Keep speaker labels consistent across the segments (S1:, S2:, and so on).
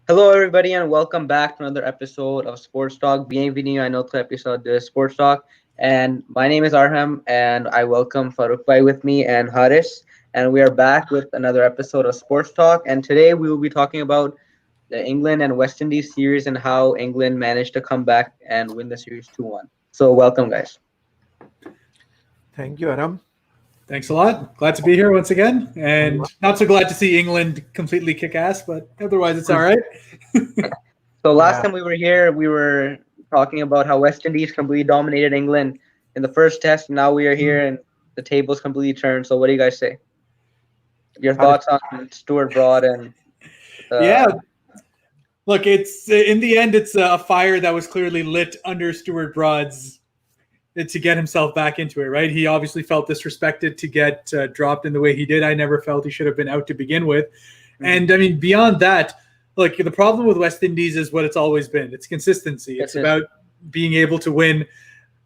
S1: Hello, everybody, and welcome back to another episode of Sports Talk. Bienvenue à notre épisode de Sports Talk. And my name is Arham, and I welcome Farooq Bhai with me and Haris. And we are back with another episode of Sports Talk. And today we will be talking about the England and West Indies series and how England managed to come back and win the series 2-1. So, welcome, guys.
S2: Thank you, Aram.
S3: Thanks a lot. Glad to be here once again, and not so glad to see England completely kick ass, but otherwise it's all right.
S1: So, last time we were here, we were talking about how West Indies completely dominated England in the first test. Now we are here and the tables completely turned. So, what do you guys say? Your thoughts on Stuart Broad and
S3: Yeah. Look, it's in the end, it's a fire that was clearly lit under Stuart Broad's to get himself back into it, right? He obviously felt disrespected to get dropped in the way he did. I never felt he should have been out to begin with. And I mean, beyond that, look, the problem with West Indies is what it's always been. It's consistency. It's about being able to win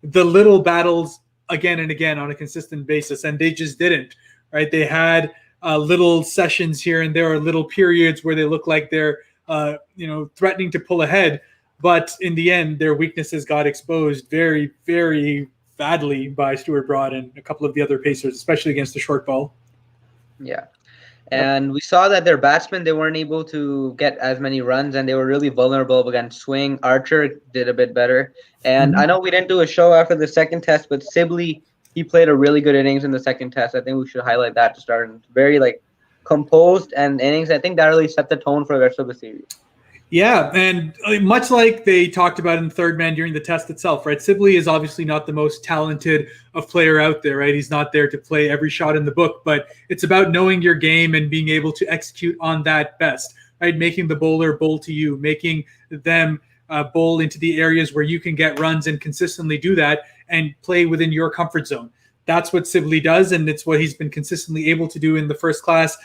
S3: the little battles again and again on a consistent basis. And they just didn't, right? They had little sessions here and there, or little periods where they look like they're, threatening to pull ahead. But in the end, their weaknesses got exposed very, very badly by Stuart Broad and a couple of the other pacers, especially against the short ball.
S1: Yeah. And we saw that their batsmen, they weren't able to get as many runs, and they were really vulnerable against swing. Archer did a bit better. And I know we didn't do a show after the second test, but Sibley, he played a really good innings in the second test. I think we should highlight that to start. Very, composed and innings. I think that really set the tone for the rest of the series.
S3: Yeah, and much like they talked about in Third Man during the test itself, right? Sibley is obviously not the most talented of player out there, right? He's not there to play every shot in the book, but it's about knowing your game and being able to execute on that best, right? Making the bowler bowl to you, making them bowl into the areas where you can get runs and consistently do that and play within your comfort zone. That's what Sibley does, and it's what he's been consistently able to do in the first class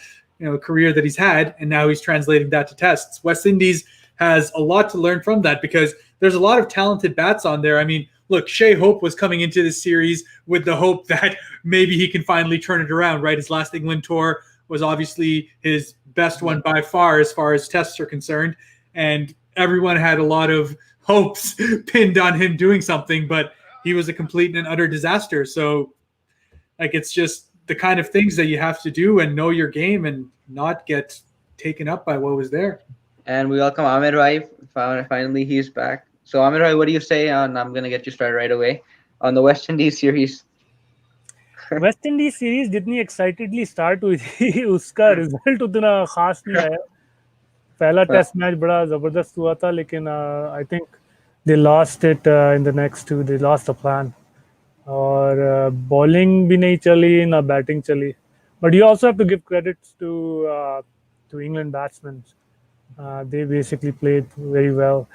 S3: career that he's had, and now he's translating that to tests. West Indies has a lot to learn from that because there's a lot of talented bats on there. I mean, look, Shea Hope was coming into this series with the hope that maybe he can finally turn it around, right? His last England tour was obviously his best one by far as tests are concerned, and everyone had a lot of hopes pinned on him doing something, but he was a complete and utter disaster. So, it's just the kind of things that you have to do and know your game and not get taken up by what was there.
S1: And we welcome Amir Rai. Finally, he's back. So, Amir Rai, what do you say on, I'm going to get you started right away, on the West Indies series?
S4: West Indies series जितनी excitedly start हुई थी उसका result उतना खास नहीं आया. पहला test match बड़ा जबरदस्त हुआ था, लेकिन I think they lost it in the next two. They lost the plan. और bowling भी नहीं चली ना batting चली. But you also have to give credits to England batsmen. They basically played very well.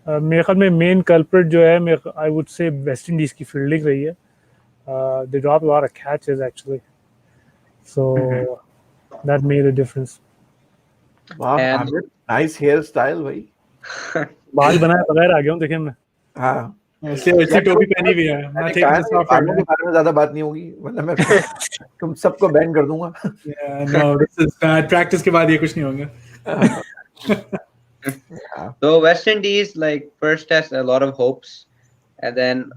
S4: मेरे ख्याल में main culprit जो है, I would say West Indies की fielding रही है. They dropped a lot of catches actually, so that made a difference.
S2: Wow, nice hairstyle, भाई.
S4: बाल बनाए बगैर आ गया हूँ, देखिए मैं.
S2: हाँ.
S3: ऐसे टोपी पहनी भी है. मैं take this off
S2: बालों के बारे में ज़्यादा बात नहीं होगी, वरना मैं तुम सबको बैन कर दूँगा.
S3: Yeah, no, this is bad. Practice के बाद ये कुछ नहीं होगा.
S1: So West Indies, first test, a lot of hopes, and then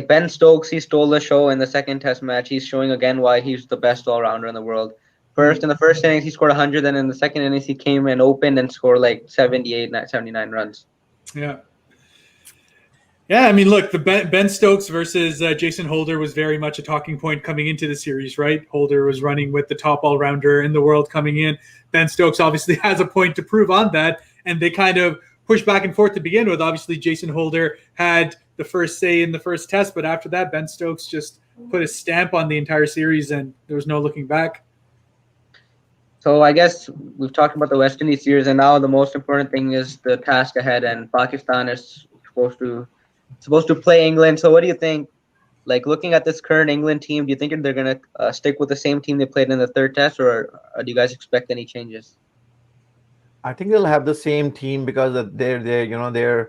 S1: Ben Stokes, he stole the show in the second test match. He's showing again why he's the best all-rounder in the world. In the first innings, he scored 100, then in the second innings, he came and opened and scored 78, 79 runs.
S3: Yeah. Yeah, I mean, look, the Ben Stokes versus Jason Holder was very much a talking point coming into the series, right? Holder was running with the top all-rounder in the world coming in. Ben Stokes obviously has a point to prove on that, and they kind of pushed back and forth to begin with. Obviously, Jason Holder had the first say in the first test, but after that, Ben Stokes just put a stamp on the entire series, and there was no looking back.
S1: So I guess we've talked about the West Indies series, and now the most important thing is the task ahead, and Pakistan is supposed to play England. So what do you think? Looking at this current England team, do you think they're going to stick with the same team they played in the third test, or do you guys expect any changes?
S2: I think they'll have the same team because the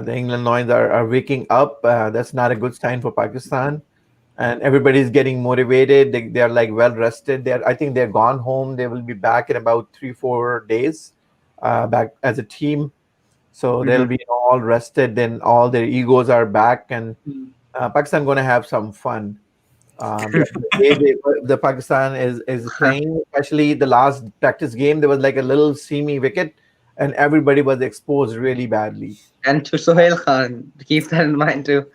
S2: England Lions are waking up. That's not a good sign for Pakistan, and everybody's getting motivated. They are well rested. I think they're gone home. They will be back in about 3-4 days. back as a team. So they'll
S1: Mhm.
S2: be all rested, then all their egos are back, and Pakistan going to have some fun. The way the Pakistan is playing, especially the last practice game, there was like a little seamy wicket, and everybody was exposed really badly.
S1: And to Sohail Khan, keep that in mind too.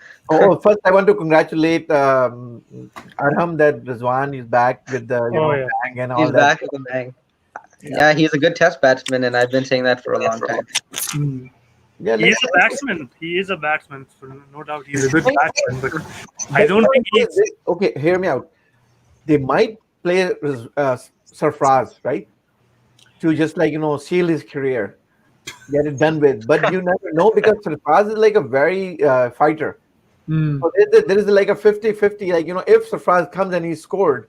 S2: First I want to congratulate Arham that Rizwan is back with the
S4: Oh yeah.
S2: bang and
S1: He's
S2: all that.
S1: back with the bang. Yeah, he's a good test batsman, and I've been saying that for a long time.
S2: Yeah,
S4: He is a batsman. He is a batsman. No doubt, he's a good batsman. But I don't think he's.
S2: okay. Hear me out. They might play Sarfraz, right? To just like seal his career, get it done with. But you never know because Sarfraz is like a very fighter. So there is like a 50-50. Like if Sarfraz comes and he scored,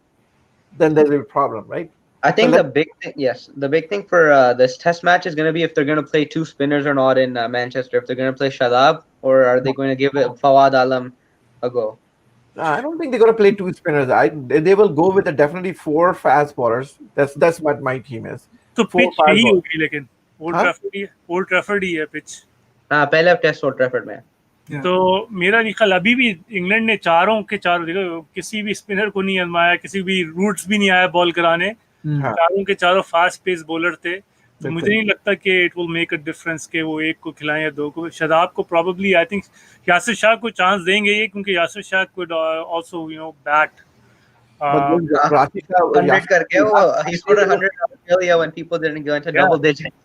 S2: then there's a problem, right?
S1: I think
S2: So
S1: the big thing, yes, the big thing for this test match is going to be if they're going to play two spinners or not in Manchester. If they're going to play Shadab, or are they going to give it Fawad Alam a go?
S2: I don't think they're going to play two spinners. They will go with definitely 4 fast bowlers. That's what my team is.
S4: तो
S2: 4
S4: pitch
S2: fast
S4: यही
S2: bowlers.
S4: होगी लेकिन old Trafford ही है pitch.
S1: हाँ, पहले test old Trafford में.
S4: तो मेरा ख्याल अभी भी इंग्लैंड ने चारों के चारों देखो किसी भी स्पिनर को नहीं आजमाया, किसी भी रूट्स भी नहीं आया बॉल कराने. चारों के चारों फास्ट पेस बॉलर थे. तो मुझे नहीं लगता कि it will make a difference कि वो एक को खिलाएं या दो को. शदाब को probably I think Yasir Shah को चांस देंगे ये, क्योंकि Yasir Shah could also bat.
S2: But Rashid Shah,
S1: 100 करके वो he scored 100 in Australia when people didn't go into double digits.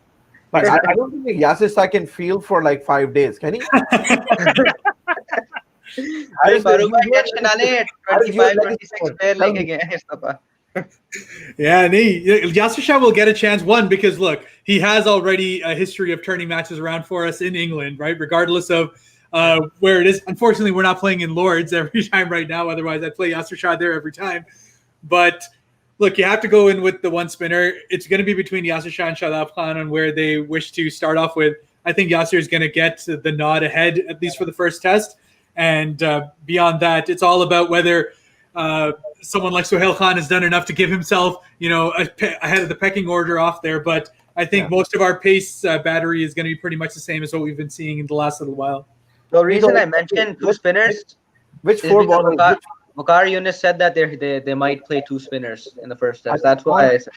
S2: But I don't think Yasir Shah can field for like 5 days. Can he?
S1: अरे फारूक भाई tension ना ले, 25-26 player लेके गए हैं इस दफा.
S3: Yeah, Yasir Shah will get a chance. One, because look, he has already a history of turning matches around for us in England, right? Regardless of where it is. Unfortunately, we're not playing in Lords every time right now. Otherwise, I'd play Yasir Shah there every time. But look, you have to go in with the one spinner. It's going to be between Yasir Shah and Shadab Khan on where they wish to start off with. I think Yasir is going to get the nod ahead, at least for the first test. And beyond that, it's all about whether someone like Sohail Khan has done enough to give himself, ahead of the pecking order off there. But I think most of our pace battery is going to be pretty much the same as what we've been seeing in the last little while.
S1: The reason I mentioned two spinners,
S2: which 4 bowlers?
S1: Waqar Yunus said that they might play 2 spinners in the first test. That's why I said.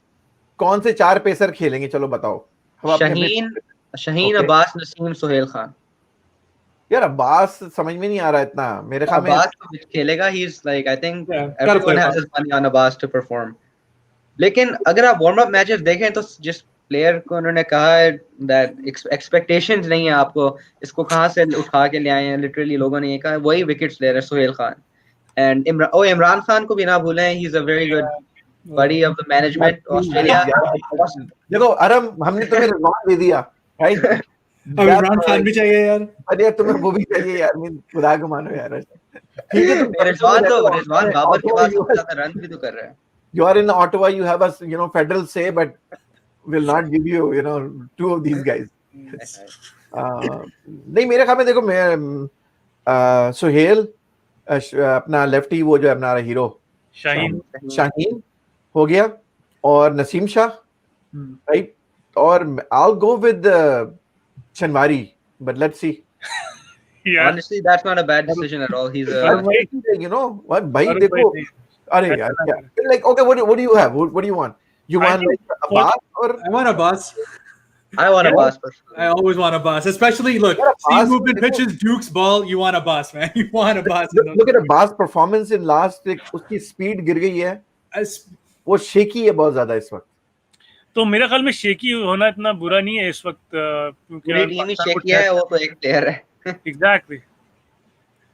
S2: कौन से 4 pacer खेलेंगे चलो बताओ.
S1: Shaheen, Abbas, Naseem, Sohail Khan.
S2: यार अब्बास समझ में नहीं आ रहा इतना मेरे ख्याल में.
S1: Abbas तो खेलेगा. He's like, I think everyone has his money on Abbas to perform. लेकिन अगर आप वार्म अप मैचेस देखें तो जिस प्लेयर को उन्होंने कहा है that expectations नहीं है आपको, इसको कहाँ से उठा के ले आए हैं, लिटरली लोगों ने ये कहा, वही विकेट्स ले रहे हैं सोहेल खान. And इमरान खान को भी ना भूलें, he's a very good buddy of the management Australia.
S2: देखो अरम हमने तुम्हें रिजवान दे दिया, right?
S3: अब इमरान खान भी चाहिए यार.
S2: अरे तुम्हें वो भी चाहिए यार. खुदा को मानो यार. ठीक है तुम
S1: रिजवान बाबर के पास सबसे ज्यादा रन भी तो कर रहे हैं.
S2: You are in Ottawa, you have a federal say, but will not give you 2 of these guys. नहीं मेरे ख्याल में देखो मैं सुहेल अपना लेफ्टी वो जो अपना हीरो शाहीन हो गया और नसीम शाह, राइट. और I'll go with Chanwari, but let's see.
S4: Yeah.
S1: Honestly, that's not a bad decision at all. He's a
S2: what भाई देखो अरे यार like okay what do you have, what do you want? You want like a Abbas or
S3: I want Abbas.
S1: I want Abbas.
S3: I always want Abbas, especially look, seam movement pitches, Duke's ball. You want Abbas, man. You want Abbas.
S2: Look at Abbas' performance in last. उसकी speed गिर गई है. वो shaky है बहुत ज़्यादा इस वक्त.
S4: तो मेरे ख्याल में शेकी होना इतना बुरा नहीं है इस वक्त,
S1: क्योंकि टीम ही शेकी है, वो तो एक प्लेयर है.
S4: एग्जैक्टली.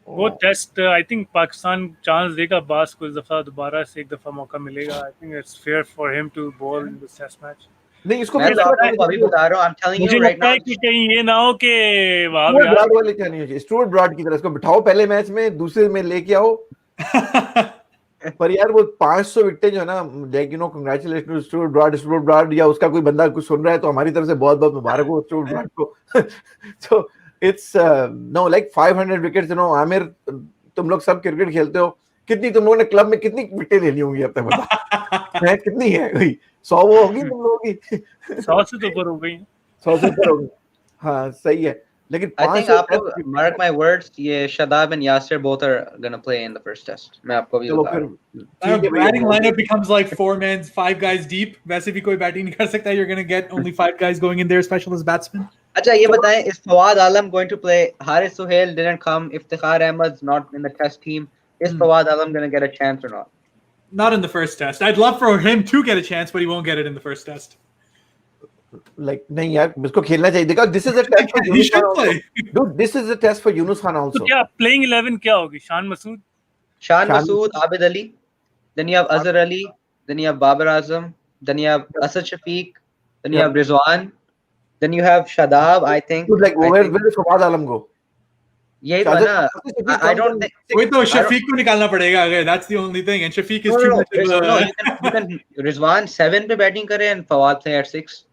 S4: वो test I think Pakistan chance देगा अब्बास को इस दफा, दोबारा से एक दफा मौका मिलेगा. I think it's fair for him to bowl in this test match.
S2: नहीं इसको
S1: मैं तो आपको अभी बता रहा हूं, I'm telling you right now,
S4: कि कहीं ये ना हो कि वहां
S2: पे ब्रॉड वाले क्या नहीं हो, स्टुअर्ट ब्रॉड की तरह इसको बिठाओ पहले मैच में, दूसरे में लेके आओ. पर यार वो 500 विकेट जो है ना, like congratulation to Stuart Broad या उसका कोई बंदा कुछ सुन रहा है तो हमारी तरफ से बहुत बहुत मुबारक हो स्टुअर्ट ब्रॉड को. So it's know like 500 wickets. Aamir तुम लोग सब क्रिकेट खेलते हो, कितनी तुम लोगों ने क्लब में कितनी विकेट ले ली होंगी अब तक बता. कितनी है? 100 वो होगी तुम लोगों की.
S4: 100 से तो ऊपर हो गई.
S2: 100 से ऊपर होंगे. हाँ सही है. लेकिन
S1: I
S2: 5
S1: think
S2: से
S1: आप लोग mark my words, ये Shadab and Yasir both are gonna play in the first test. मैं आपको भी
S2: चलो
S1: बता
S2: फिर
S1: रहा हूँ.
S2: ठीक है
S3: Batting
S2: भैया.
S3: lineup becomes like 4 men, 5 guys deep. वैसे भी कोई batting नहीं कर सकता. You're gonna get only 5 guys going in there, specialist batsmen.
S1: अच्छा ये बताएं, is Fawad Alam going to play? Haris Suhail didn't come. Iftikhar Ahmad's not in the test team. Is Fawad Alam gonna get a chance or not?
S3: Not in the first test. I'd love for him to get a chance, but he won't get it in the first test.
S2: Like नहीं यार, इसको खेलना चाहिए. Because this is a test for
S3: He
S2: Yunus
S3: should
S2: Khan also.
S3: play.
S2: Dude, this is a test for Yunus Khan
S4: तो
S2: also.
S4: क्या playing 11 क्या होगी? Shan Masood,
S1: Shan
S2: Shan-
S1: Masood, Abid Ali. Then you have Azhar Ali. Then you have Babar Azam. Then you have Asad Shafiq. Then you
S2: Yeah.
S1: have Rizwan. Then you have Shadab. I think.
S2: Dude, like where does Fawad Alam go?
S1: यही तो है ना. I don't think.
S3: Wait, though, Shafiq को निकालना पड़ेगा. Okay, that's the only thing. And Shafiq is
S1: No,
S3: too
S1: no,
S3: much of
S1: no.
S3: a.
S1: You can Rizwan 7 पे batting करे and Fawad play at 6.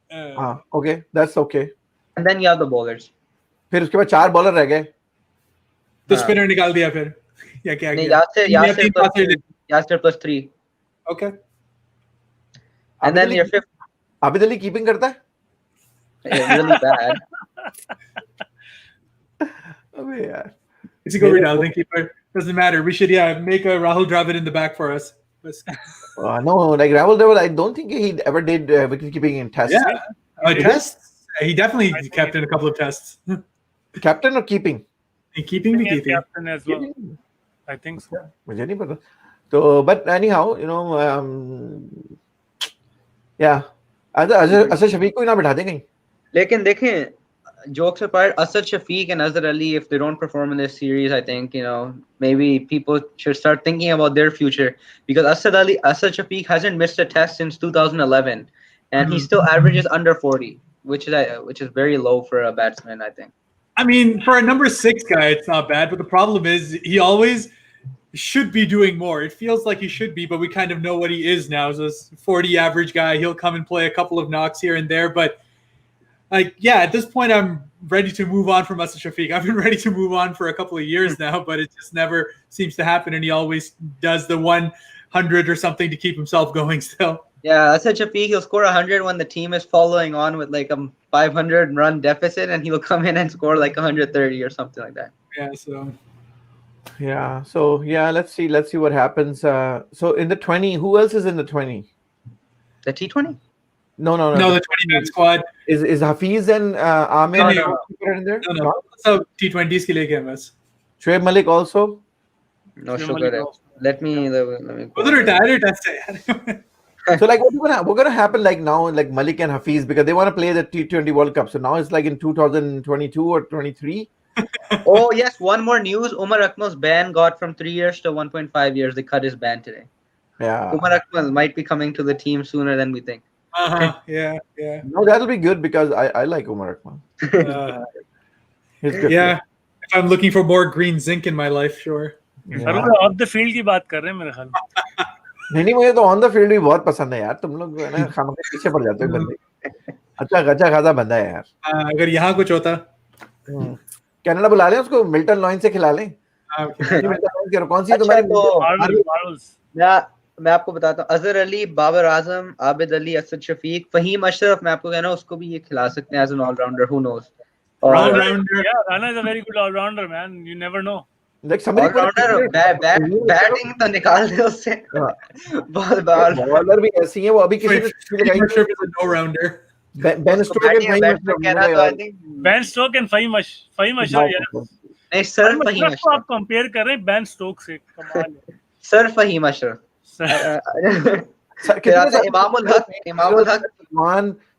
S2: हाँ, okay, that's okay.
S1: And then you have the bowlers.
S2: फिर उसके बाद 4 bowler रह गए.
S3: तो
S1: हाँ.
S3: स्पिनर निकाल दिया फिर. या क्या
S1: नहीं,
S3: किया?
S1: Yasir plus 3.
S3: Okay.
S1: And then your fifth.
S2: Abid Ali keeping करता है?
S1: Really bad.
S2: अबे यार.
S3: Is he going to Alden keeper? Doesn't matter. We should make a Rahul Dravid in the back for us.
S2: No, like Rahul Dravid, I don't think he ever did wicket keeping in tests.
S3: Yeah, tests. He definitely kept in a couple of tests.
S2: Captain or keeping?
S3: Keeping the keeping.
S4: captain as well. I think so.
S2: मुझे नहीं पता. So, but anyhow, you know, yeah. Asad Shafiq को ही ना बिठा दें कहीं.
S1: लेकिन देखें, jokes apart, Asad Shafiq and Azhar Ali, if they don't perform in this series, I think, you know, maybe people should start thinking about their future, because Asad Shafiq hasn't missed a test since 2011, and he still averages under 40, which is very low for a batsman, I think.
S3: I mean, for a number 6 guy, it's not bad, but the problem is he always should be doing more. It feels like he should be, but we kind of know what he is now. So this 40 average guy, he'll come and play a couple of knocks here and there, but like, yeah, at this point, I'm ready to move on from Asad Shafiq. I've been ready to move on for a couple of years now, but it just never seems to happen, and he always does the 100 or something to keep himself going still.
S1: Yeah, Asad Shafiq, he'll score 100 when the team is following on with like a 500 run deficit, and he'll come in and score like 130 or something like that.
S3: Yeah, so
S2: let's see what happens. So in the 20, who else is in the 20?
S1: The T20?
S3: No, the 20-man squad.
S2: Is Hafiz and Amir in there?
S3: No. So T20s के लिए क्या बस?
S2: Shoaib Malik also?
S1: No sugar. Let me.
S3: वो तो retired test है यार.
S2: So like what's gonna happen like now, like Malik and Hafiz, because they want to play the T20 World Cup. So now it's like in 2022 or 23.
S1: Oh yes, one more news. Umar Akmal's ban got from 3 years to 1.5 years. They cut his ban today.
S2: Yeah.
S1: Umar Akmal might be coming to the team sooner than we think.
S3: Yeah.
S2: No, that'll be good because I like Umar Akmal. He's good.
S3: Yeah. If I'm looking for more green zinc in my life, sure.
S4: Of the field की बात कर रहे हैं मेरे ख्याल में.
S2: नहीं मुझे तो ऑन द फील्ड भी बहुत पसंद है यार. तुम लोग है ना खामखे पीछे पड़ जाते हो बंदे. अच्छा खासा बंदा है यार.
S3: अगर यहाँ कुछ होता,
S2: कनाडा बुला लें उसको, मिल्टन लॉइन से खिला लें. कौन सी तुम्हारी?
S1: मैं आपको बताता हूँ, अजहर अली, बाबर आजम, आबिद अली, असद शफीक, फहीम अशरफ, मैं आपको कहना उसको भी ये खिला सकते हैं as an all-rounder. Who knows?
S3: all-rounder.
S4: Yeah, Rana is a very good all-rounder, man. You never know.
S2: Like somebody
S1: batting तो निकाल दे उससे.
S2: बॉलर भी ऐसी है वो. अभी किसी
S3: Fahim Ashraf is a no-rounder.
S2: Ben
S4: Stokes and Fahim Ashraf.
S1: नहीं सर, फहीम
S4: अशरफ को आप कंपेयर कर रहे हैं बैन स्टोक से. कमाल है.
S1: Sir Faheem Ashraf. Imamul Haq,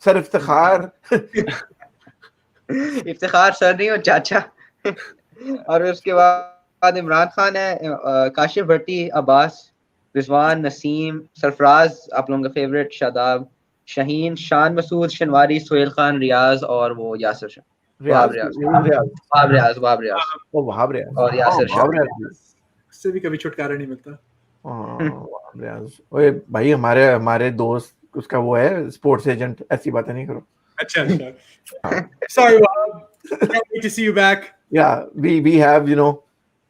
S2: sir Iftikhar
S1: sir नहीं हो, चाचा. और उसके बाद इमरान खान है, काशिफ भट्टी, अब्बास, रिजवान, नसीम, सरफराज, आप लोगों का फेवरेट, शादाब, शाहीन, शान मसूद, शनवारी, सोहेल खान, रियाज और वो यासिर शाह. वहाब रियाज और यासिर शाह.
S3: उससे भी कभी छुटकारा नहीं मिलता.
S2: ओए भाई, हमारे दोस्त उसका वो है स्पोर्ट्स एजेंट. ऐसी बातें नहीं करो.
S3: अच्छा. Sorry, Wahab. Can't wait to see you back.
S2: Yeah, we have,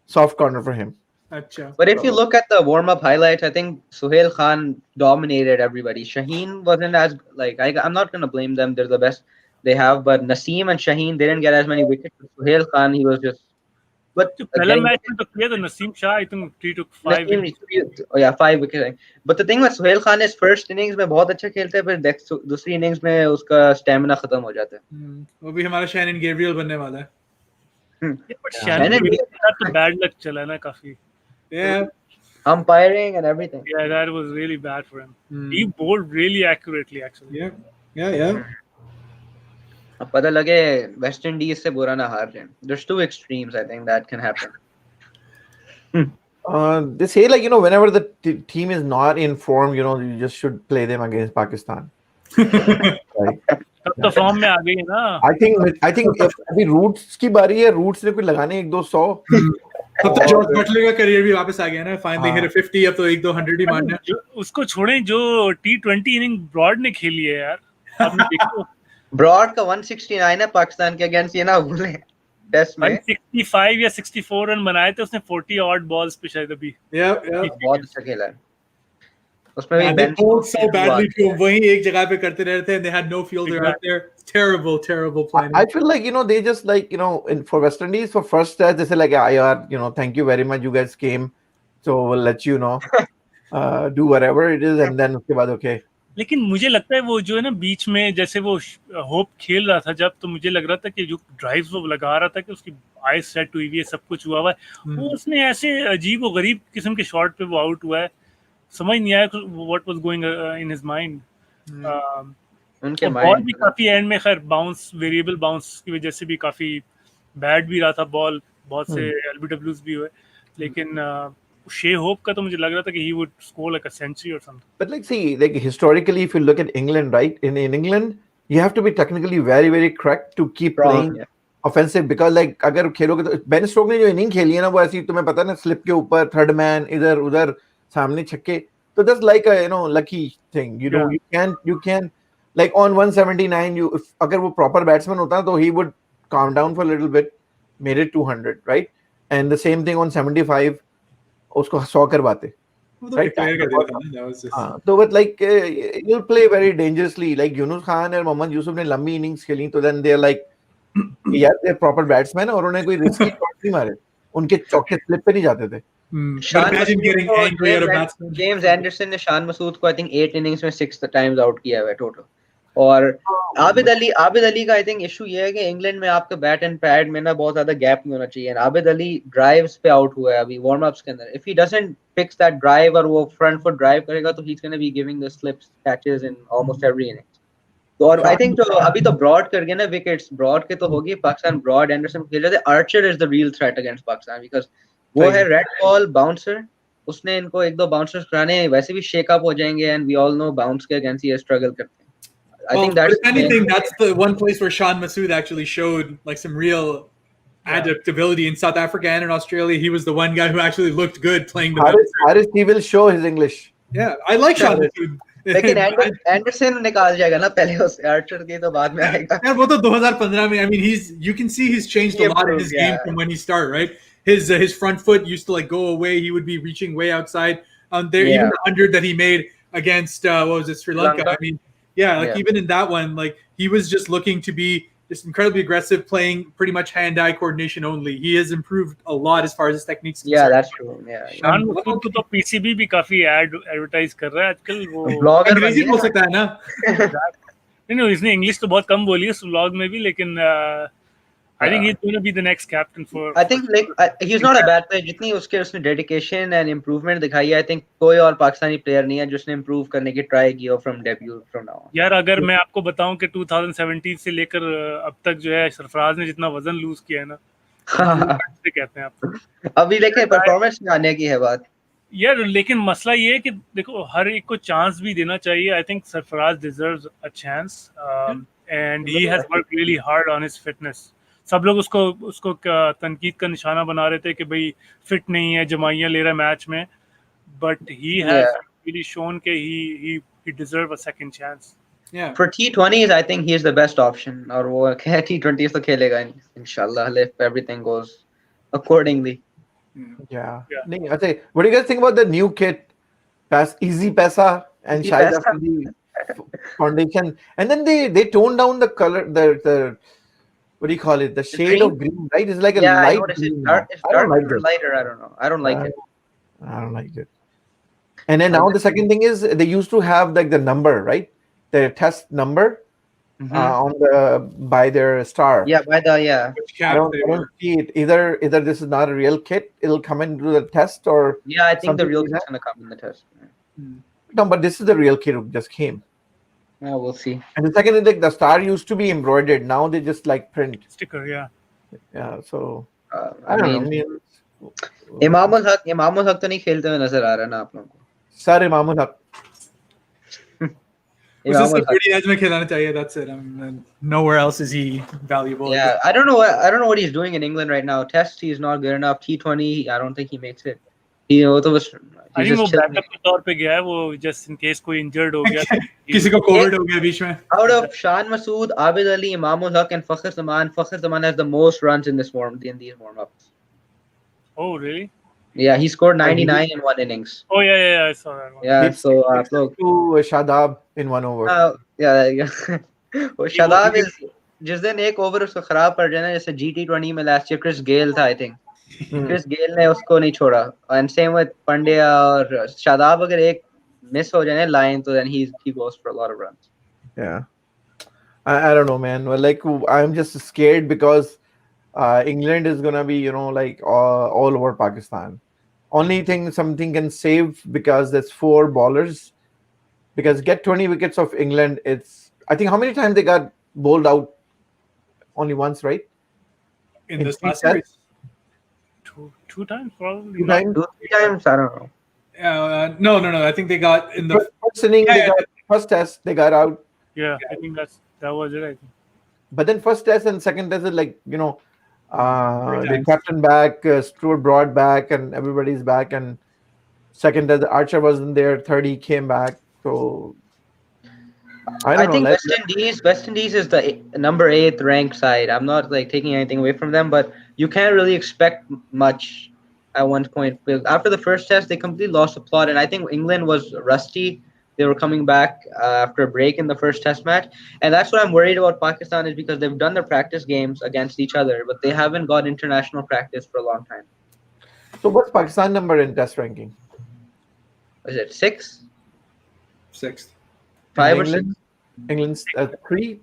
S2: soft corner for him.
S3: Achha.
S1: But if you look at the warm-up highlights, I think Sohail Khan dominated everybody. Shaheen wasn't as I'm not gonna blame them. They're the best they have, but Naseem and Shaheen didn't get as many wickets. Sohail Khan, he was just, but
S4: जो पहला
S1: getting
S4: match में तो किया तो Naseem Shah I think he took 5
S1: Naseem, oh yeah, 5 wickets. But the thing with Sohail Khan is first innings में बहुत अच्छा खेलते हैं, फिर दूसरी innings में उसका stamina खत्म हो जाता है.
S3: वो भी हमारा शैनन गेब्रियल बनने वाला है.
S4: but
S2: Yeah.
S4: Shannon
S1: Shannon
S4: के साथ तो bad luck चला ना काफी.
S3: Yeah.
S1: umpiring and everything.
S4: Yeah, that was really bad for him.
S3: Hmm.
S4: He bowled really accurately actually.
S3: Yeah.
S1: अब पता लगे वेस्ट इंडीज से बुरा ना हार जाए. There's two extremes I think that can happen.
S2: They say like whenever the team is not in form, you just should play them against Pakistan. Right?
S4: तब तो फॉर्म में आ गई है ना.
S2: I think अभी रूट्स की बारी है. रूट्स ने कोई लगाने 1-2 100.
S3: अब तो जॉर्ज बटलर का करियर भी वापस आ गया ना. Finally hit 50. अब तो 100-200 ही मारना है.
S4: उसको छोड़ें जो T20 इनिंग ब्रॉड ने खेली है यार. आपने देखो
S1: ब्रॉड का 169 है पाकिस्तान के अगेंस्ट, ये ना भूलें. टेस्ट में
S4: 165 या 64 रन बनाए थे उसने 40 ऑड बॉल्स पे शायद अभी.
S3: Yeah.
S1: बहुत अच्छा खेला है. उसमें भी
S3: They
S1: bench
S3: pulled so badly to वहीं एक जगह पे करते रहते हैं. They had no fielder out there. Terrible planning.
S2: I feel like they just like for West Indies for first test they say like yeah, thank you very much, you guys came, so we'll let you do whatever it is, and then उसके बाद okay.
S4: लेकिन मुझे लगता है वो जो है ना बीच में जैसे वो होप खेल रहा था जब, तो मुझे लग रहा था कि जो ड्राइव्स वो लगा रहा था कि उसकी आईज सेट हुई है, सब कुछ हुआ है. वो उसने ऐसे अजीब और गरीब किस्म के शॉट पे वो आउट हुआ है. समझ नहीं आया what was going in his mind.
S1: उनके
S4: बॉल भी काफी एंड में खैर बाउंस वेरिएबल बाउंस की वजह से भी काफी बैड भी रहा था बॉल. बहुत से एलबीडब्ल्यूज भी हुए, लेकिन Shea Hope का तो मुझे लग रहा था कि he would score like a century or something.
S2: But like see, like historically, if you look at England, right? In England, you have to be technically very, very correct to keep playing offensive, because like अगर खेलोगे तो Ben Stokes ने जो inning खेली है ना वो ऐसी तुम्हें पता है ना, स्लिप के ऊपर थर्ड मैन इधर उधर सामने छक्के, तो that's like a lucky thing. You can like on 179 if अगर वो proper batsman होता तो he would calm down for a little bit, made it 200, right? And the same thing on 75. उसको 100 करवाते, right? तो but like you'll play very dangerously. Like Yunus Khan और मोहम्मद यूसुफ ने लंबी इनिंग्स खेली, तो then they're like यार they're proper batsmen और उन्होंने कोई रिस्की शॉट नहीं मारे, उनके चौके स्लिप पे नहीं जाते थे.
S1: जेम्स एंडरसन ने शान मसूद को I think 8 innings में 6 times आउट किया है टोटल. और आबिद अली का आई थिंक इशू ये है कि इंग्लैंड में आपका बैट एंड पैड में ना बहुत ज्यादा गैप नहीं होना चाहिए. आबिद अली ड्राइव्स पे आउट हुआ है अभी वार्म अप्स के अंदर. If he doesn't fix that drive और वो फ्रंट फुट ड्राइव करेगा तो he is gonna be giving the slips catches in almost every innings. तो और आई थिंक तो अभी तो ब्रॉड कर गया ना विकेट्स. ब्रॉड के तो होगी पाकिस्तान. ब्रॉड एंडरसन खेल रहे थे. Archer is the real threat against Pakistan because वो है रेड बॉल बाउंसर. उसने इनको 1-2 बाउंसर्स कराने, वैसे भी शेक अप हो जाएंगे and we all know bounce के अगेंस्ट ये स्ट्रगल करते हैं. I think
S3: if anything, that's the one place where Shan Masood actually showed like some real adaptability in South Africa and in Australia. He was the one guy who actually looked good playing the
S2: Haris, he will show his English.
S3: Yeah, I like Shan Masood.
S1: लेकिन Anderson निकाल जाएगा ना पहले, उस Archer के तो बाद में आएगा.
S3: Yeah, वो तो 2015 में. I mean, you can see he's changed a lot in his game from when he started, right? His front foot used to like go away. He would be reaching way outside. Even the 100 that he made against what was it, Sri Lanka? I mean. Even in that one, like he was just looking to be just incredibly aggressive, playing pretty much hand-eye coordination only. He has improved a lot as far as his techniques.
S1: That's true.
S4: Shan Masood को तो PCB भी काफी advertise कर रहा है आजकल. वो
S1: blogger
S3: अंग्रेजी बोल सकता है ना.
S4: नहीं, इसने इंग्लिश तो बहुत कम बोली है उस व्लॉग में भी, लेकिन I think he's going to be the next captain for.
S1: I think like he's not a bad player. जितनी उसने dedication and improvement दिखाई है, I think कोई और पाकिस्तानी player नहीं है जिसने improve करने की try की हो from debut from now on.
S4: यार अगर मैं आपको बताऊं कि 2017 से लेकर अब तक जो है सरफराज ने जितना वजन लूज किया है ना, तो कहते हैं आप
S1: अभी लेके performance में आने की है बात.
S4: यार लेकिन मसला ये है कि देखो हर एक को चांस भी देना चाहिए. I think Sarfaraz deserves a chance and he has worked really hard on his fitness. सब लोग उसको तनकीद का निशाना बना रहे थे कि भाई फिट नहीं है, जमाइयां ले रहा है मैच में, but he has really shown कि he deserve a second chance.
S3: Yeah.
S1: For T20s, I think he is the best option. और वो T20s तो खेलेगा इंशाल्लाह if everything goes accordingly.
S2: Yeah. नहीं, अच्छा, what do you guys think about the new kit? Easy Paisa and Shahid Afridi? foundation, and then they tone down the color, the what do you call it? The
S1: The
S2: shade
S1: green?
S2: of green, right? It's like a
S1: Yeah, I
S2: light
S1: noticed
S2: green
S1: it.
S2: now.
S1: It's
S2: I don't
S1: darker
S2: like
S1: or
S2: it.
S1: lighter. I don't know. I don't like it.
S2: I don't like it. And then
S1: I'll
S2: now
S1: just,
S2: the second thing is they used to have like the number, right? The test number
S1: Mhm.
S2: on the by their star.
S1: Yeah, yeah.
S3: Which
S2: I
S3: cap they
S2: don't
S3: were.
S2: see it. Either this is not a real kit, it'll come into the test or
S1: Yeah, I think the
S2: something
S1: real
S2: like
S1: kit's
S2: that.
S1: gonna come in the test.
S2: No, but this is the real kit who just came.
S1: Yeah, we'll see.
S2: And the second is like the star used to be embroidered. Now they just like print.
S4: Sticker, yeah.
S2: Yeah, so
S1: I
S2: I don't know. I
S1: mean,
S2: mean,
S1: Imamul Haq तो नहीं खेलते हुए नजर आ रहा है ना आप लोगों को.
S2: Sir Imamul Haq.
S3: उसे
S1: इमामुल
S3: सिर्फ
S1: हक.
S3: बड़ी एज में खिलाना चाहिए. That's it. I mean, nowhere else is he valuable.
S1: Yeah, I don't know what he's doing in England right now. Test, he's not good enough. T20, I don't think he makes it. वो तो बस
S4: आई
S1: he's
S4: think वो
S1: just chilling.
S4: Backup के तौर पे गया है वो, जस्ट इन केस कोई इंजर्ड हो गया.
S3: किसी को कोविड हो गया बीच में.
S1: Out of Shan Masood, Abid Ali, Imamul Haq, and Fakhr Zaman has the most runs in these warm-ups.
S4: Oh really?
S1: Yeah, he scored 99 in one innings.
S4: Oh yeah, I saw that one.
S1: Yeah, so
S2: It's
S1: look,
S2: to Shadab in 1 over.
S1: yeah. वो Shadab is जिस दिन एक over उसको खराब पड़ जाए ना, जैसे GT20 में लास्ट ईयर क्रिस गेल था, आई थिंक क्रिस गेल ने उसको नहीं छोड़ा, एंड सेम विद पंड्या और शादाब. अगर एक मिस हो जाए ना लाइन तो then he goes for a lot of runs.
S2: Yeah. I don't know, man. Well, like I'm just scared because England is gonna be, like all over Pakistan. Only thing something can save because there's 4 bowlers. Because get 20 wickets of England, it's I think how many times they got bowled out? Only once, right?
S3: In
S2: In
S3: this
S2: three
S3: last
S2: tests?
S3: series.
S4: Two times probably.
S2: 2 times?
S1: 2-3 times, I don't know.
S3: No. I think they got in the
S2: First inning,
S3: Yeah,
S2: they
S3: yeah.
S2: got first test, they got out.
S4: Yeah, I think that was it. I think.
S2: But then first test and second test is like, the
S3: times.
S2: captain back, Stuart Broad back, and everybody's back. And second test, Archer wasn't there. Third, he came back. So I
S1: I
S2: don't know.
S1: think West Indies is the number 8th ranked side. I'm not like taking anything away from them, but you can't really expect much at one point. After the first test, they completely lost the plot, and I think England was rusty. They were coming back after a break in the first test match, and that's what I'm worried about Pakistan is because they've done their practice games against each other, but they haven't got international practice for a long time.
S2: So what's Pakistan number in test ranking?
S1: Was it 6,
S3: 6th.
S1: 5 or
S2: England?
S1: 6?
S2: England's 3.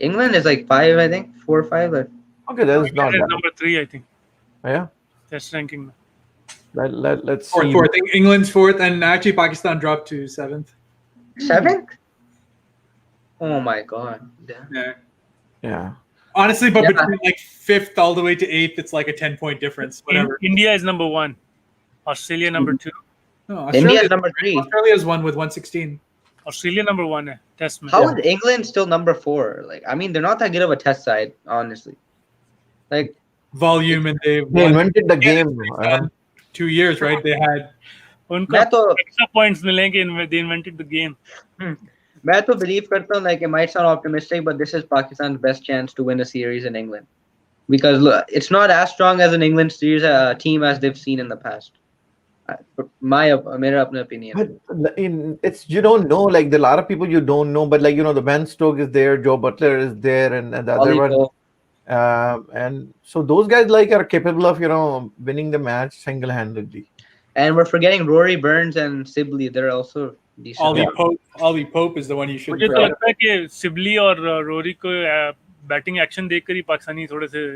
S1: England is like 5, I think, 4 or 5. But
S2: Okay, that's not
S4: England is
S2: bad.
S4: number 3, I think.
S2: Yeah.
S4: Test ranking.
S2: Let's
S3: Fourth,
S2: see.
S3: fourth. England's 4th, and actually Pakistan dropped to 7th.
S1: 7th? Oh my God! Damn.
S3: Yeah.
S2: Yeah.
S3: Honestly, but
S1: Yeah.
S3: between like 5th all the way to 8th, it's like a 10-point difference. Whatever.
S4: India is number 1. Australia number 2.
S3: No,
S1: India is number 3.
S3: Australia's one with 116.
S4: Australia number 1 है test में.
S1: How is England still number 4? Like, I mean, they're not that good of a test side, honestly. Like,
S3: Volume, and
S2: They
S3: won
S2: invented the game.
S3: 2 years, right? They had.
S4: उनको
S1: मैं तो
S4: extra points मिलेंगे. They invented the game.
S1: मैं तो believe करता हूँ, like, it might sound optimistic, but this is Pakistan's best chance to win a series in England, because look, it's not as strong as an England series team as they've seen in the past. मेरा अपना opinion.
S2: But it's you don't know, like there are a lot of people you don't know, but like the Ben Stokes is there, Joe Butler is there, and the other
S1: Ollie
S2: one,
S1: Pope.
S2: and so those guys like are capable of winning the match single-handedly.
S1: And we're forgetting Rory Burns and Sibley. They're also decent.
S3: Ollie Pope is the one you should.
S4: मुझे तो लगता है कि Sibley और Rory को batting action देखकर ही पाकिस्तानी थोड़े से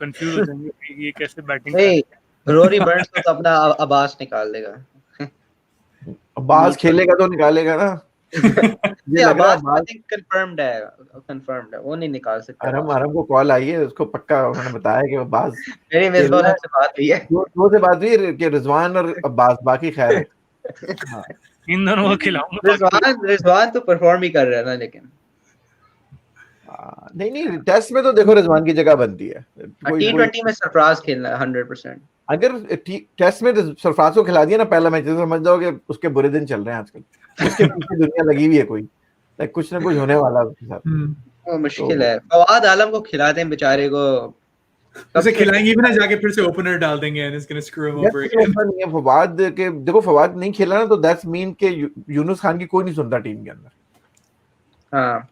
S4: कंफ्यूज हो जाएंगे कि ये कैसे बैटिंग.
S1: Hey, Rory Burns तो अपना आवाज निकाल देगा.
S2: बाज खेलेगा तो निकालेगा ना.
S1: Yeah, आवाज I think confirmed है. वो नहीं निकाल सकता.
S2: आराम को कॉल आई है, उसको पक्का उन्होंने बताया कि वो बाज.
S1: मेरी मेजबान से बात हुई है.
S2: दो से बात हुई कि रिजवान और अब्बास, बाकी खैर है.
S4: इन दोनों को खिलाऊंगा.
S1: रिजवान तो परफॉर्म ही कर रहा है ना, लेकिन
S2: नहीं टेस्ट में तो देखो रिजवान की जगह बनती है.
S1: T20 में सरफराज खेलना है 100%.
S2: अगर टेस्ट में सरफराज को खिला दिया ना पहला मैच, तो समझ जाओ कि उसके बुरे दिन चल रहे हैं आजकल. उसके पीछे दुनिया लगी हुई है कोई, कुछ ना कुछ होने वाला है उसके साथ.
S1: वो मुश्किल है. फवाद आलम को खिला दें बेचारे को,
S3: उसे खिलाएंगे भी ना, जाके फिर से ओपनर डाल देंगे and it's going to screw him over again.
S2: नहीं है फवाद के, देखो फवाद नहीं खेला ना तो दैट्स मीन के यूनुस खान की कोई नहीं सुनता टीम के अंदर.
S1: हाँ,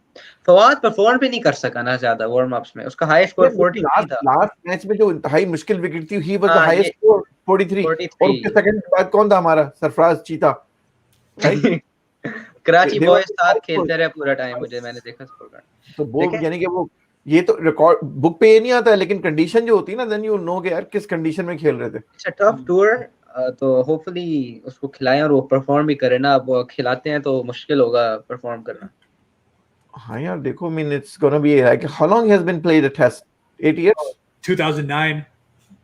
S1: फवाद परफॉर्म भी नहीं कर सका ना ज्यादा वार्म अप्स में. उसका हाई स्कोर 43 था.
S2: लास्ट मैच में जो इंतहाई मुश्किल विकेट थी, ही वाज द
S1: हाँ,
S2: हाईएस्ट स्कोर 43. और
S1: 43.
S2: उसके सेकंड के बाद कौन था हमारा? सरफराज चीता, right?
S1: Karachi
S2: They
S1: boys
S2: were
S1: साथ
S2: all
S1: खेलते रहे पूरा टाइम. मैंने देखा स्कोर कार्ड.
S2: तो वो यानी कि वो ये तो रिकॉर्ड बुक पे ये नहीं आता है, लेकिन कंडीशन जो होती है ना, देन यू नो कि यार किस कंडीशन में खेल रहे थे.
S1: It's a tough tour. तो होपफुली उसको खिलाएं और वो परफॉर्म भी करे ना. अब वो खिलाते हैं तो मुश्किल होगा परफॉर्म करना.
S2: हाँ यार देखो, I mean it's gonna be like, how long has been played a test? 8 years?
S3: 2009.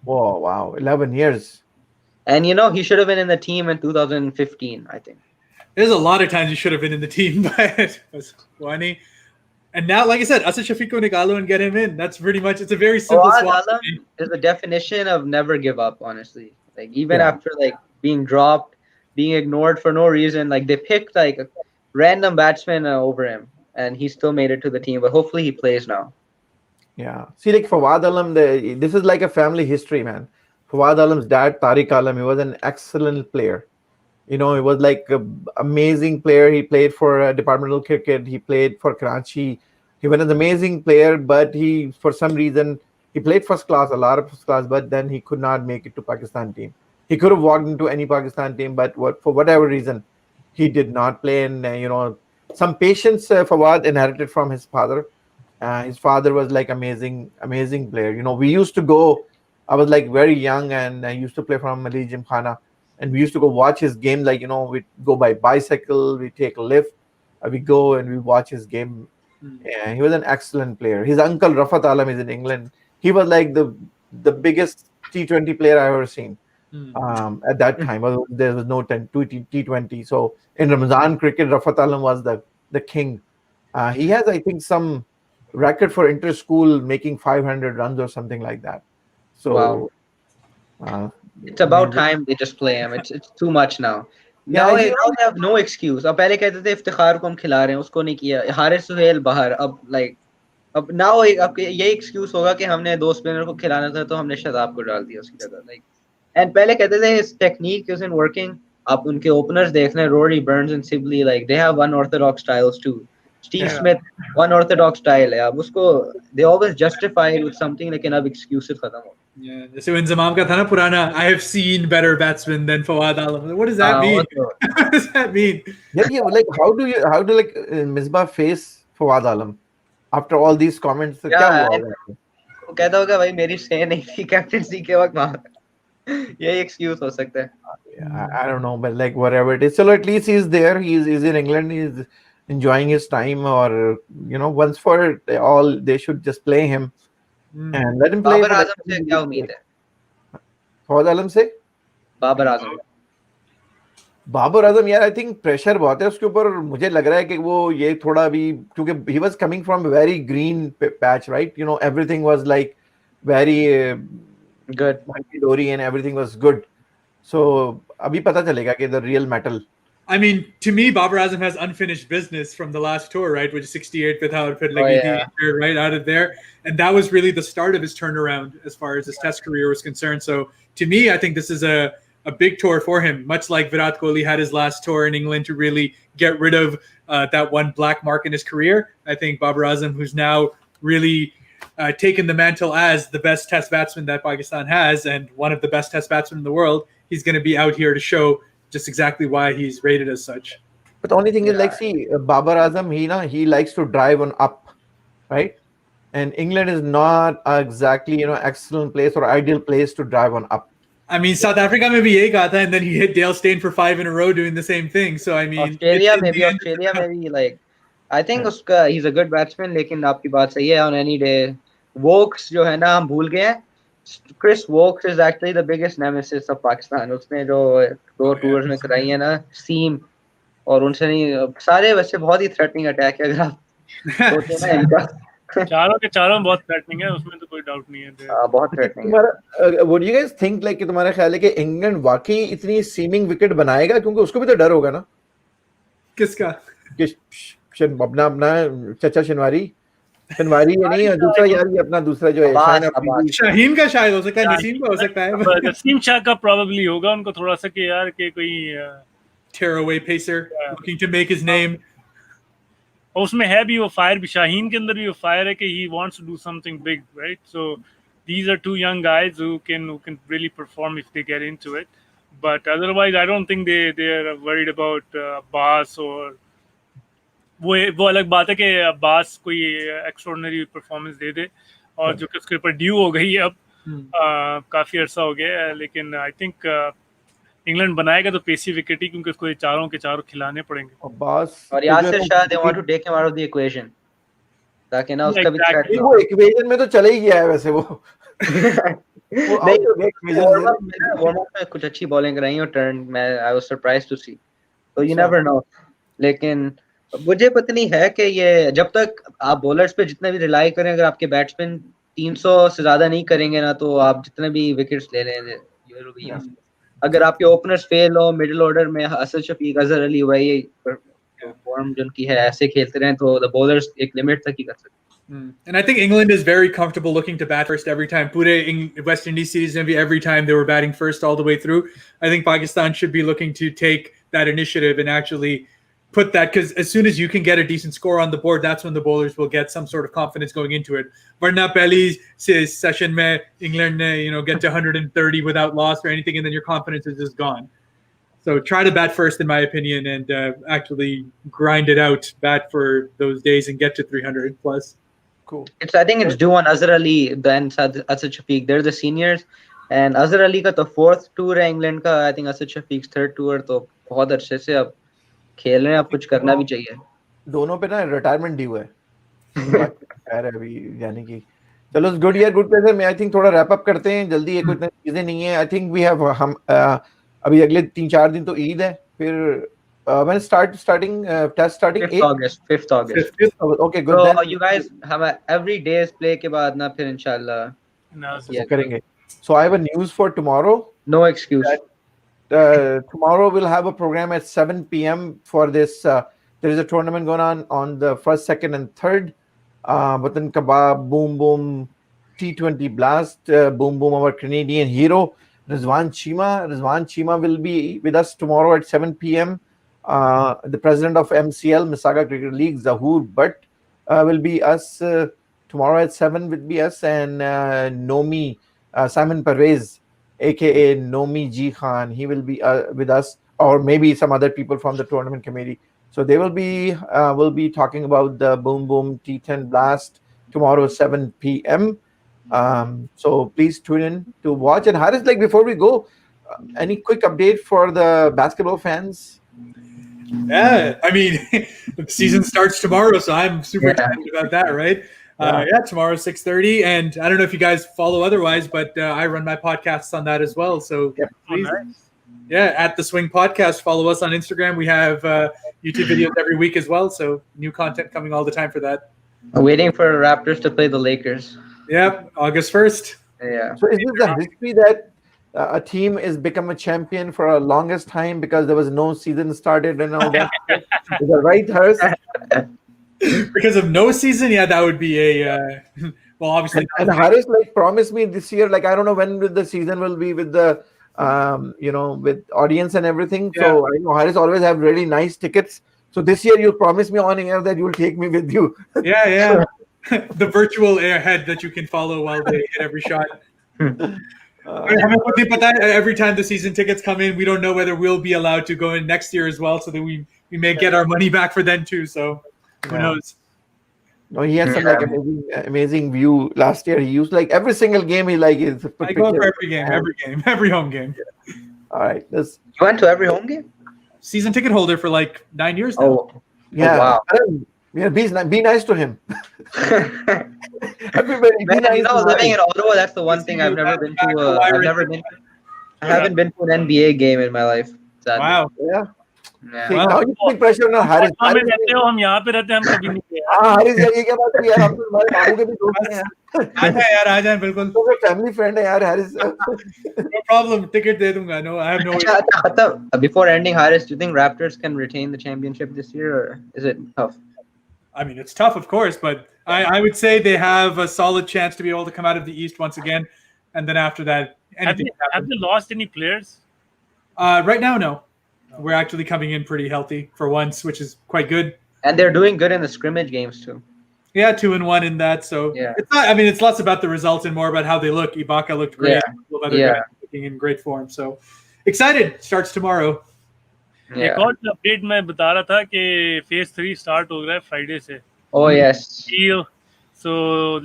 S2: Oh wow, 11 years.
S1: And you know, he should have been in the team in 2015, I think.
S3: There's a lot of times you should have been in the team, but it was funny. And now, like I said, Asa Shafiqo Nigalo and get him in. That's pretty much, it's a very simple swap.
S1: Alam is the definition of never give up, honestly. Like, even
S2: Yeah.
S1: after like being dropped, being ignored for no reason, like they picked like a random batsman over him, and he still made it to the team. But hopefully he plays now.
S2: Yeah. See, like Fawad Alam, this is like a family history, man. Fawad Alam's dad, Tariq Alam, he was an excellent player. You know, he was like an amazing player. He played for departmental cricket. He played for Karachi. He was an amazing player, but he, for some reason, he played first class, a lot of first class, but then he could not make it to Pakistan team. He could have walked into any Pakistan team, but for whatever reason, he did not play. And, you know, some patience Fawad inherited from his father. His father was like amazing player. You know, we used to go, I was like very young, and I used to play from Ali Gymkhana. And we used to go watch his game, like, you know, we'd go by bicycle, we take a lift, we go and we watch his game. Yeah, he was an excellent player. His uncle Rafat Alam is in England. He was like the biggest T20 player I've ever seen. At that time, there was no T20. So in Ramazan cricket, Rafat Alam was the king. He has, I think, some record for inter-school making 500 runs or something like that. So
S1: wow. It's about time they just play him. It's too much now. Now they have no excuse. अब पहले कहते थे इफ्तिखार को हम खिला रहे हैं, उसको नहीं किया. हारिस सुहेल बाहर. अब now अब यही excuse होगा कि हमने दो स्पिनर को खिलाना था तो हमने शदाब को डाल दिया उसकी जगह. Like, and पहले कहते थे his technique isn't working. आप उनके openers देख रहे हैं, Rory Burns and Sibley, like they have unorthodox styles too. Steve Smith unorthodox style है. अब उसको they always justify it with something like अब excuses खत्म हो.
S3: Yeah, so when Zamam ka tha na purana, I have seen better batsmen than Fawad Alam. What does that mean? What does that mean?
S2: Yeah, like how do like Misbah face Fawad Alam after all these comments? क्या हुआ?
S1: वो कहता होगा भाई मेरी से नहीं थी कैप्टनसी के वक्त वहां. यही excuse हो सकता है.
S2: I don't know, but like whatever it is, so at least he's there. He's in England. He's enjoying his time, or you know, once for all, they should just play him and let him play.
S1: Babar Azam से क्या उम्मीद है?
S2: फवाद आलम से?
S1: बाबर आजम
S2: यार, I think pressure बहुत है उसके ऊपर. मुझे लग रहा है कि वो ये थोड़ा अभी, क्योंकि he was coming from a very green patch, right? You know, everything was like very
S1: good,
S2: hunky-dory, and everything was good. So अभी पता चलेगा कि the real metal.
S3: I mean, to me, Babar Azam has unfinished business from the last tour, right? Which is 68 without right out of there. And that was really the start of his turnaround as far as his test career was concerned. So to me, I think this is a big tour for him, much like Virat Kohli had his last tour in England to really get rid of that one black mark in his career. I think Babar Azam, who's now really taken the mantle as the best test batsman that Pakistan has and one of the best test batsmen in the world, he's going to be out here to show just exactly why he's rated as such.
S2: But the only thing is, like, see, Babar Azam, he likes to drive on up, right? And England is not exactly, you know, excellent place or ideal place to drive on up.
S3: I mean, South Africa maybe he got that, and then he hit Dale Steyn for 5 in a row doing the same thing. So I mean,
S1: Australia maybe like, I think he's a good batsman. लेकिन आपकी बात सही है. On any day, Wokes जो है ना हम भूल गए हैं. Chris Wokes is actually the biggest nemesis of Pakistan. उसने जो 2 tours में कराई है ना, Seam, और उनसे नहीं, सारे वैसे बहुत ही threatening attack है. अगर आप सोचें ना इनका,
S4: चारों के चारों बहुत threatening है, उसमें तो कोई डाउट नहीं है.
S1: बहुत threatening है.
S2: What do you guys think, like, कि तुम्हारा ख्याल है कि इंग्लैंड वाकई इतनी सीमिंग विकेट बनाएगा? क्योंकि उसको भी तो डर होगा ना.
S3: किसका?
S2: अपना चचा शनवारी पनवारी ये नहीं है, दूसरा यार ये अपना दूसरा जो है
S1: अब्बास,
S2: शाहिन अफरीदी।
S3: शाहीन का शायद हो सकता है, नसीम का हो सकता है,
S4: नसीम शाह का probably होगा उनको थोड़ा सा कि यार कि कोई
S3: tearaway pacer
S4: Yeah.
S3: looking to make his name.
S4: और उसमें है भी वो फायर भी, शाहीन के अंदर भी वो फायर है कि he wants to do something big, right? So these are two young guys who can really perform if they get into it. But otherwise, I don't think they are worried about Abbas or वो अलग बात है कि अब्बास कोई extraordinary performance दे दे और जो कि उसके ऊपर ड्यू हो गई है अब काफ़ी अरसा हो गया है, लेकिन आई थिंक इंग्लैंड बनाएगा तो पेसी विकेट ही, क्योंकि उसको ये चारों के चारों खिलाने पड़ेंगे।
S2: अब्बास
S1: और Yasir Shah they want to take him out of the equation ताकि ना उसका भी थ्रेट
S2: वो इक्वेशन में तो चले ही गया है वैसे वो
S1: नहीं, वार्म अप में कुछ अच्छी बॉलिंग कराई और टर्न में आई वाज सरप्राइज्ड टू सी, तो यू नेवर नो। लेकिन मुझे पता नहीं है कि ये जब तक आप बॉलर्स पे जितना भी रिलाई करें, अगर आपके बैट्समैन 300 से ज्यादा नहीं करेंगे ना, तो आप जितने भी विकेट्स ले लें, अगर आपके ओपनर्स फेल हो मिडिल ऑर्डर में, असद शफीक, अजहर अली, वही फॉर्म जिनकी है ऐसे खेलते रहे तो द बॉलर्स एक लिमिट तक ही कर सकते।
S3: And I think England is very comfortable looking to bat first every time. Pure West Indies series going to be every time they were batting first all the way through. I think Pakistan should be looking to take that initiative and actually put that, because as soon as you can get a decent score on the board, that's when the bowlers will get some sort of confidence going into it. Varna pehli session mein England get to 130 without loss or anything, and then your confidence is just gone. So try to bat first, in my opinion, and actually grind it out, bat for those days and get to 300 plus.
S2: Cool.
S1: I think it's due on Azhar Ali then Asad Shafiq. They're the seniors, and Azhar Ali का तो fourth tour है England का, I think Asad Shafiq's third tour, तो बहुत अच्छे से अब खेल रहे हैं, अब कुछ करना भी चाहिए।
S2: दोनों पे ना रिटायरमेंट ड्यू है खैर अभी, यानी कि चलो गुड यार, गुड प्लेजर। मैं आई थिंक थोड़ा रैप अप करते हैं जल्दी, ये कोई इतनी चीजें नहीं है। आई थिंक वी हैव हम अभी अगले 3-4 दिन तो ईद है, फिर when starting test starting
S1: 5th August 5th August
S2: okay good,
S1: so
S2: then
S1: you guys have every day's play के बाद ना फिर इंशाल्लाह
S2: करेंगे। So I have a news for tomorrow.
S1: No excuse.
S2: Tomorrow we'll have a program at 7 p.m. for this. There is a tournament going on the 1st, 2nd, and 3rd. Watan Kabab, Boom Boom, T20 Blast, Boom Boom, our Canadian hero, Rizwan Chima. Rizwan Chima will be with us tomorrow at 7 p.m. The president of MCL, Mississauga Cricket League, Zahoor Butt, will be us tomorrow at 7 will be us, and Nomi, Simon Pervez, aka Nomi G Khan, he will be with us, or maybe some other people from the tournament committee. So they will be talking about the Boom Boom T10 Blast tomorrow 7 p.m. So please tune in to watch. And Haris, like before we go, any quick update for the basketball fans?
S3: Yeah, I mean, the season starts tomorrow, so I'm super excited about that, right? Yeah, tomorrow 6:30, and I don't know if you guys follow otherwise, but I run my podcasts on that as well. So please, at the Swing Podcast, follow us on Instagram. We have YouTube videos every week as well, so new content coming all the time for that.
S1: Waiting for Raptors to play the Lakers.
S3: Yep, August 1st.
S1: Yeah.
S2: So is this the history that a team has become a champion for a longest time because there was no season started and all that? Is that right, Harris?
S3: Because of no season, yeah, that would be a well, obviously.
S2: And Harris like promised me this year, like I don't know when the season will be with the with audience and everything. So I know Harris always have really nice tickets. So this year you promised me on air that you'll take me with you.
S3: Yeah. The virtual airhead that you can follow while they hit every shot. Every time the season tickets come in, we don't know whether we'll be allowed to go in next year as well, so that we may get our money back for them too. So who knows?
S2: No, he has some like amazing view. Last year he used like every single game he like is.
S3: I go for every home game.
S2: All right,
S1: you went to every home game?
S3: Season ticket holder for like 9 years now.
S2: Yeah.
S1: Oh, wow.
S2: Yeah, be nice to him. Everybody,
S1: man, living in Ottawa, that's the one thing I've never been to. I haven't been to an NBA game in my life. Sadly.
S3: Wow.
S2: Yeah. Now you putting pressure on Harris.
S4: हम यहाँ पे रहते हैं, हम कभी नहीं गए।
S2: Harris ये क्या बात है यार, हम तो हमारे बाबू के भी दोस्त हैं यार।
S3: आ जाए बिल्कुल।
S2: तो फैमिली फ्रेंड है यार Harris.
S3: No problem, ticket दे दूंगा। No, I have no issue.
S1: Before ending, Harris, do you think Raptors can retain the championship this year, or is it tough?
S3: I mean, it's tough, of course, but I would say they have a solid chance to be able to come out of the East once again, and then after that, anything can
S4: have
S3: happen.
S4: they lost any players?
S3: Right now, no. We're actually coming in pretty healthy for once, which is quite good.
S1: And they're doing good in the scrimmage games too.
S3: Yeah, 2-1 in that. So
S1: Yeah.
S3: it's not. I mean, it's less about the results and more about how they look. Ibaka looked great.
S1: Yeah.
S3: A couple of other
S1: Yeah.
S3: guys looking in great form. So excited. Starts tomorrow.
S4: एक
S1: Yeah.
S4: और update मैं बता रहा था कि phase 3 start हो रहा है फ्राइडे से.
S1: Oh yes.
S4: So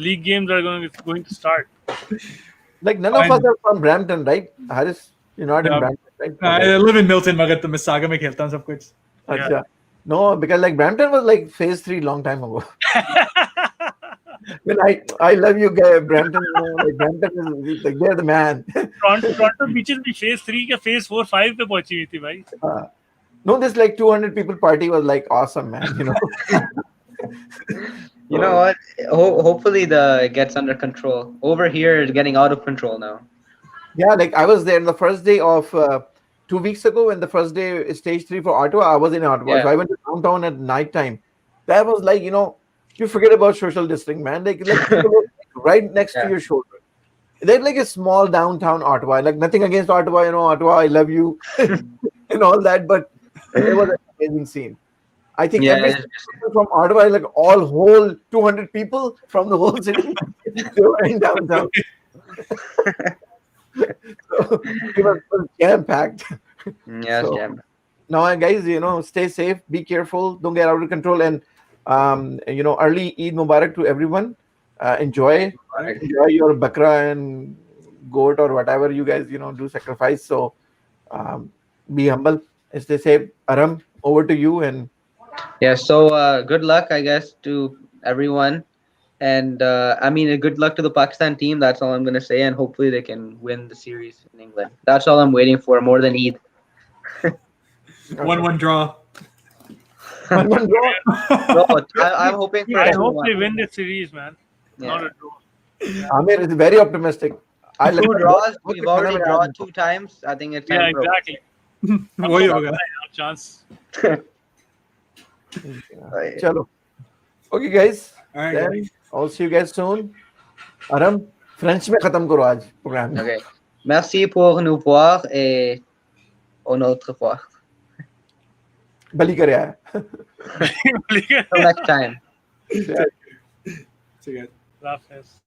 S4: league games are going to start.
S2: Like none of us are from Brampton, right? Haris, you're not
S3: No.
S2: in Brampton, right?
S3: I live in Milton, मगर तो मिसागा में खेलता हूँ सब कुछ.
S2: Acha. No, because like Brampton was like phase 3 long time ago. When I love you guys, Brampton. You know, like Brampton is like they're the man.
S4: Toronto Beaches भी phase 3 के phase 4 5 पे पहुंची हुई थी भाई.
S2: No, this like 200 people party was like awesome, man. You know.
S1: You know what? Hopefully it gets under control. Over here, it's getting out of control now.
S2: Yeah, like I was there the first day of 2 weeks ago, when the first day stage 3 for Ottawa. I was in Ottawa,
S1: Yeah.
S2: so I went to downtown at night time. That was like, you know, you forget about social distancing, man. Like people were right next to your shoulder. They're like a small downtown Ottawa. Like nothing against Ottawa, you know, Ottawa, I love you, and all that, but it was an amazing scene. I think
S1: Yeah,
S2: every
S1: it's
S2: single person from Ottawa, like all whole 200 people from the whole city, they were in downtown. So it was jam packed.
S1: Yes,
S2: So,
S1: Jam.
S2: now, guys, you know, stay safe, be careful, don't get out of control, and you know, early Eid Mubarak to everyone. Enjoy your bakra and goat or whatever you guys, you know, do sacrifice. So be humble, stay safe. Aram, over to you. And
S1: Yeah. So good luck, I guess, to everyone. And I mean, good luck to the Pakistan team. That's all I'm gonna say, and hopefully they can win the series in England. That's all I'm waiting for, more than Eid.
S3: 1-1 draw.
S2: 1-1 draw.
S1: No, I'm hoping for.
S4: I
S1: a
S4: hope
S1: 2-1.
S4: they win the series, man.
S1: Yeah.
S4: Not a draw.
S2: Amir is very optimistic. I
S1: Two draws. We've already
S2: drawn
S1: drawn 2 times. I think it's time
S4: Yeah,
S1: for a-
S4: exactly.
S3: वही होगा.
S4: Chance.
S2: Chalo. Okay, guys.
S3: All right,
S2: Then
S3: guys.
S2: I'll see you guys soon. Aram, French में खत्म करो आज program.
S1: Okay. Merci pour nous voir et une autre fois.
S2: बलि करे आया.
S1: Till next time.
S3: See you guys.
S4: Raffes.